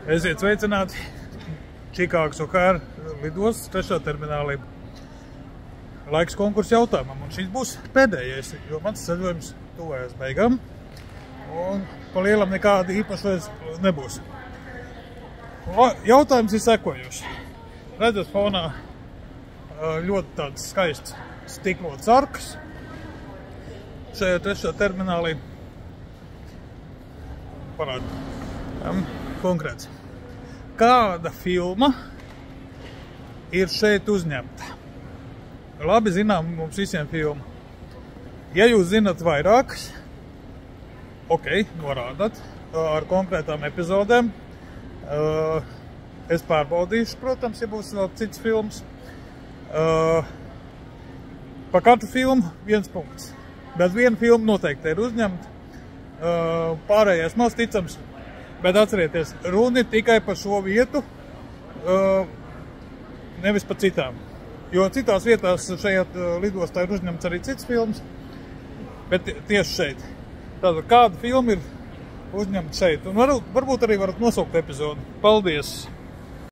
Esiet sveicināti Čikāgas O'Hare lidostas 3. terminālī. Laiks konkursa jautājumam, un šis būs pēdējais, jo mans ceļojums tuvējas beigām, un pa lielam nekādi īpašais nebūs. Jautājums ir sekojošs. Redzat fonā ļoti tāds skaists stiklots arkas šajā 3. terminālī. Parādu. Konkrēts. Kāda filma ir šeit uzņemta? Labi zinām mums visiem filmu. Ja jūs zinat vairākas, ok, norādat ar konkrētām epizodēm. Es pārbaudīšu, protams, ja būs vēl cits films. Pa katru filmu 1 punkts. Bet viena filma noteikti ir uzņemta. Pārējais maz ticams. Bet atcerieties, runa ir tikai par šo vietu, nevis par citām. Jo citās vietās šajā lidostā ir uzņemts arī cits films, bet tieši šeit. Tātad kāda filma ir uzņemta šeit? Un varbūt arī varat nosaukt epizodu. Paldies!